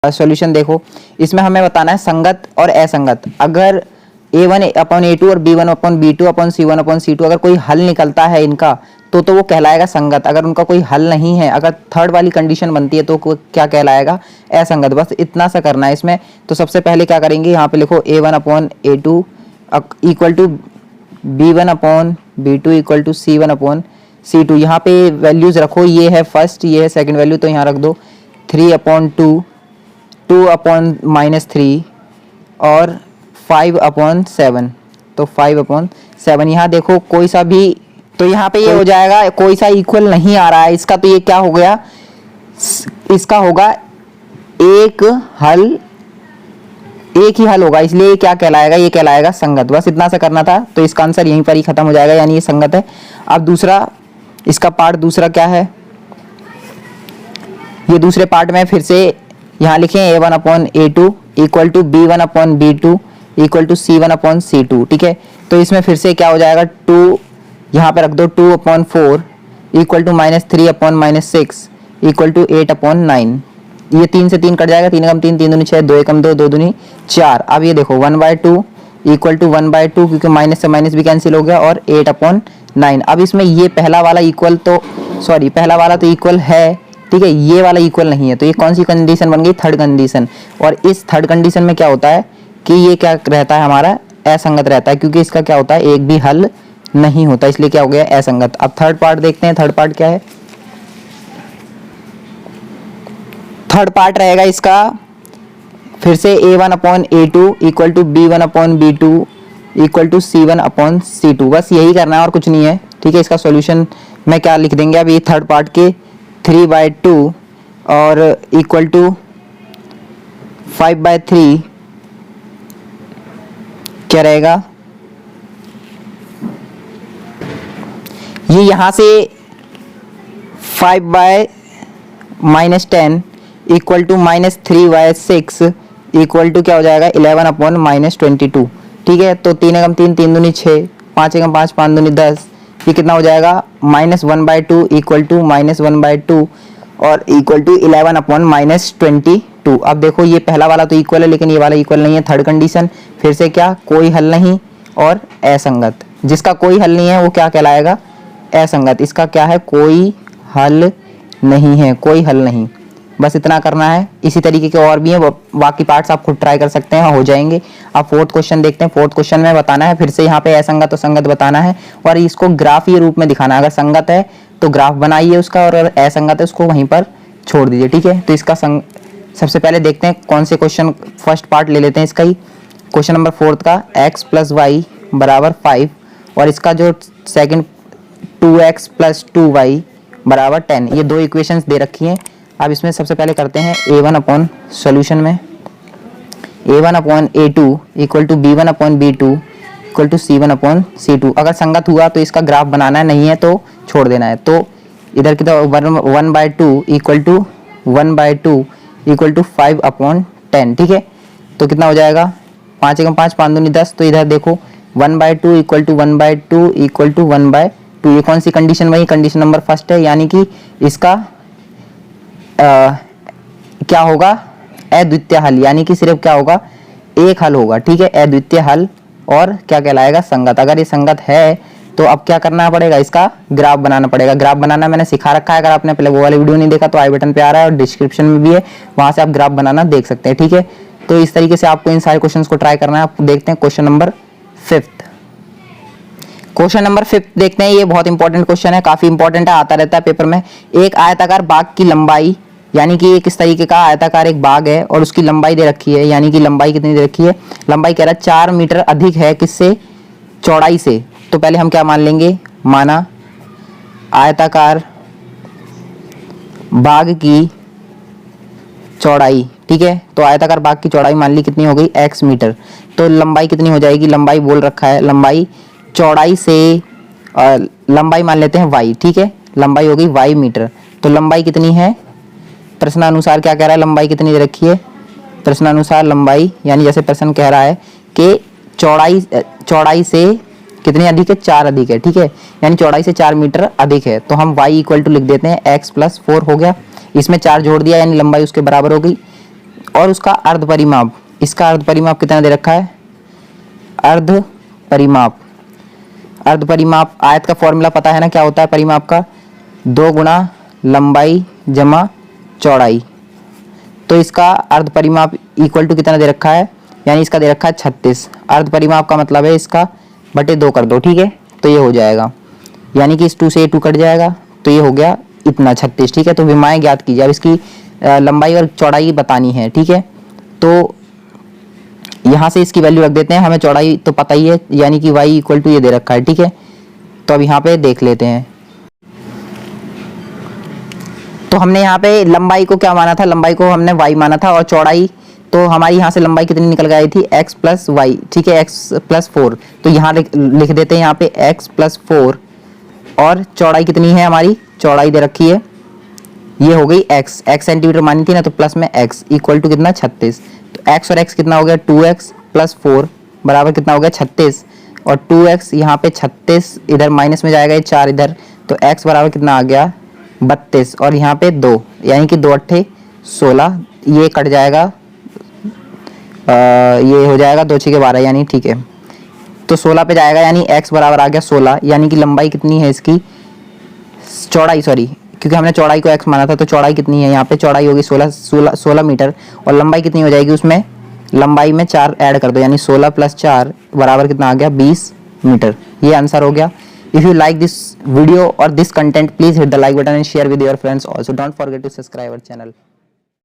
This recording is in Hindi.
सॉल्यूशन देखो, इसमें हमें बताना है संगत और असंगत। अगर a1/a2 और b1/b2/c1/c2 अगर कोई हल निकलता है इनका तो वो कहलाएगा संगत। अगर उनका कोई हल नहीं है, अगर थर्ड वाली कंडीशन बनती है तो क्या कहलाएगा, असंगत। बस इतना सा करना है इसमें। तो सबसे पहले क्या करेंगे, यहाँ पे लिखो a1/a2 equal to b1/b2 equal to c1/c2। यहाँ पे वैल्यूज रखो, ये है फर्स्ट, ये है सेकंड वैल्यू, तो यहाँ रख दो 3/2, 2/-3 और 5/7, तो 5/7। यहाँ देखो कोई सा भी, तो यहाँ पे ये हो जाएगा कोई सा इक्वल नहीं आ रहा है इसका, तो ये क्या हो गया, इसका होगा एक ही हल होगा, इसलिए ये क्या कहलाएगा, ये कहलाएगा संगत। बस इतना सा करना था, तो इसका आंसर यहीं पर ही खत्म हो जाएगा, यानी ये संगत है। अब दूसरा, इसका पार्ट दूसरा क्या है, ये दूसरे पार्ट में फिर से यहाँ लिखें a1/a2 equal to b1/b2 equal to c1/c2। ठीक है, तो इसमें फिर से क्या हो जाएगा, 2 यहाँ पे रख दो, 2/4 इक्वल टू -3/6 इक्वल टू 8/9। ये 3 से 3 कट जाएगा, 3 कम 3, 3 दूनी 6, 2 कम 2, 2 दूनी 4। अब ये देखो 1/2 इक्वल टू 1/2, क्योंकि माइनस से माइनस भी कैंसिल हो गया, और 8/9। अब इसमें ये पहला वाला इक्वल तो इक्वल है, ठीक है, ये वाला इक्वल नहीं है, तो ये कौन सी कंडीशन बन गई, थर्ड कंडीशन। और इस थर्ड कंडीशन में क्या होता है कि ये क्या रहता है, हमारा असंगत रहता है, क्योंकि इसका क्या होता है, एक भी हल नहीं होता, इसलिए क्या हो गया, असंगत। अब थर्ड पार्ट देखते हैं, थर्ड पार्ट क्या है। थर्ड पार्ट रहेगा इसका फिर से a1/a2 equal to b1/b2 equal to c1/c2। बस यही करना है और कुछ नहीं है। ठीक है, इसका सॉल्यूशन में क्या लिख देंगे, अब ये थर्ड पार्ट के 3/2 और इक्वल टू 5/3 क्या रहेगा, ये यहां से 5/-10 इक्वल टू -3/6 इक्वल टू क्या हो जाएगा, 11/-22। ठीक है, तो 3 कम 3, 3 दूनी 6, 5 कम 5, 5 दूनी 10। ये कितना हो जाएगा, -1/2 इक्वल टू -1/2 और इक्वल टू 11/-22। अब देखो ये पहला वाला तो इक्वल है, लेकिन ये वाला इक्वल नहीं है, थर्ड कंडीशन। फिर से क्या, कोई हल नहीं और असंगत। जिसका कोई हल नहीं है वो क्या कहलाएगा, असंगत। इसका क्या है, कोई हल नहीं है, कोई हल नहीं। बस इतना करना है। इसी तरीके के और भी हैं, बाकी पार्ट्स आप खुद ट्राई कर सकते हैं, हो जाएंगे। अब फोर्थ क्वेश्चन देखते हैं। फोर्थ क्वेश्चन में बताना है फिर से यहाँ पे असंगत और संगत बताना है, और इसको ग्राफ ये रूप में दिखाना है। अगर संगत है तो ग्राफ बनाइए उसका, और असंगत है उसको वहीं पर छोड़ दीजिए। ठीक है, तो इसका सबसे पहले देखते हैं कौन से क्वेश्चन, फर्स्ट पार्ट ले लेते हैं इसका ही, क्वेश्चन नंबर 4 का, x + y = 5, और इसका जो सेकंड 2x + 2y = 10। ये दो इक्वेशंस दे रखी हैं। अब इसमें सबसे पहले करते हैं a1 सॉल्यूशन में a1/a2 equal to b1/b2 equal to c1/c2। अगर संगत हुआ तो इसका ग्राफ बनाना है, नहीं है तो छोड़ देना है। तो इधर की तरफ 1/2 इक्वल टू 1/2 इक्वल टू 5/10। ठीक है, तो कितना हो जाएगा, 5 कम 5, 5 दूनी 10। तो इधर देखो 1/2 इक्वल टू 1/2 इक्वल टू 1/2। ये कौन सी कंडीशन बनी, कंडीशन नंबर फर्स्ट है, यानी कि इसका क्या होगा, अद्वितीय हल, यानी कि सिर्फ क्या होगा, एक हल होगा। ठीक है, अद्वितीय हल, और क्या कहलाएगा, संगत। अगर ये संगत है तो अब क्या करना पड़ेगा, इसका ग्राफ बनाना पड़ेगा। ग्राफ बनाना मैंने सिखा रखा है, अगर आपने पहले वो वाली वीडियो नहीं देखा तो आई बटन पे आ रहा है और डिस्क्रिप्शन में भी है, वहां से आप ग्राफ बनाना देख सकते हैं। ठीक है, तो इस तरीके से आपको इन सारे क्वेश्चंस को ट्राई करना है। आप देखते हैं क्वेश्चन नंबर 5। क्वेश्चन नंबर 5 देखते हैं। ये बहुत इंपॉर्टेंट क्वेश्चन है, काफी इंपॉर्टेंट है, आता रहता है पेपर में। एक आयताकार बाग की लंबाई, यानी कि एक इस तरीके का आयताकार एक बाग है और उसकी लंबाई दे रखी है, यानी कि लंबाई कितनी दे रखी है, लंबाई कह रहा है 4 मीटर अधिक है किससे, चौड़ाई से। तो पहले हम क्या मान लेंगे, माना आयताकार बाग की चौड़ाई। ठीक है, तो आयताकार बाग की चौड़ाई मान ली कितनी हो गई, x मीटर। तो लंबाई कितनी हो जाएगी, लंबाई बोल रखा है, लंबाई चौड़ाई से लंबाई मान लेते हैं y। ठीक है, लंबाई हो गई y मीटर। तो लंबाई कितनी है, प्रश्नानुसार क्या कह रहा है, लंबाई कितनी दे रखी है, प्रश्नानुसार लंबाई, यानी जैसे प्रश्न कह रहा है कि चौड़ाई से कितनी अधिक है, 4 अधिक है। ठीक है, यानी चौड़ाई से 4 मीटर अधिक है। तो हम y इक्वल टू लिख देते हैं x + 4 हो गया, इसमें 4 जोड़ दिया, यानी लंबाई उसके बराबर हो गई। और उसका अर्ध परिमाप, इसका अर्ध परिमाप कितना दे रखा है, अर्ध परिमाप। अर्ध परिमाप आयत का फॉर्मूला पता है ना, क्या होता है परिमाप का, 2 गुणा लंबाई जमा चौड़ाई। तो इसका अर्ध परिमाप इक्वल टू कितना दे रखा है, यानी इसका दे रखा है 36। अर्ध परिमाप का मतलब है इसका बटे 2 कर दो, ठीक है, तो ये हो जाएगा, यानी कि इस 2 से ये 2 कट जाएगा, तो ये हो गया इतना 36, ठीक है। तो विमाएँ ज्ञात कीजिए, अब इसकी लंबाई और चौड़ाई बतानी है, ठीक है। तो यहाँ से इसकी वैल्यू रख देते हैं, हमें चौड़ाई तो पता ही है, यानी कि y इक्वल टू ये दे रखा है, ठीक है। तो अब यहाँ पे देख लेते हैं, तो हमने यहाँ पे लंबाई को क्या माना था, लंबाई को हमने y माना था, और चौड़ाई तो हमारी यहाँ से लंबाई कितनी निकल गई थी, x प्लस वाई, ठीक है, x प्लस 4। तो यहाँ लिख देते हैं यहाँ पे x प्लस 4, और चौड़ाई कितनी है हमारी, चौड़ाई दे रखी है, ये हो गई x सेंटीमीटर मानी थी ना, तो प्लस में x इक्वल टू कितना 36। तो x और x कितना हो गया, 2x प्लस 4 बराबर कितना हो गया 36, और 2x यहाँ पे 36 इधर माइनस में जाएगा, ये 4 इधर, तो x बराबर कितना आ गया 32, और यहाँ पे 2, यानी कि 2 अट्ठे 16, ये कट जाएगा, ये हो जाएगा 2 छः 12, यानी ठीक है, तो 16 पे जाएगा, यानी x बराबर आ गया 16, यानी कि लंबाई कितनी है इसकी, चौड़ाई सॉरी, क्योंकि हमने चौड़ाई को x माना था, तो चौड़ाई कितनी है यहाँ पे, चौड़ाई होगी 16 मीटर, और लंबाई कितनी हो जाएगी उसमें, लंबाई में 4 ऐड कर दो, यानी 16 प्लस 4 बराबर कितना आ गया 20 मीटर। ये आंसर हो गया। If you like this video और this content, please hit the like button and share with your friends. Also don't forget to subscribe our channel.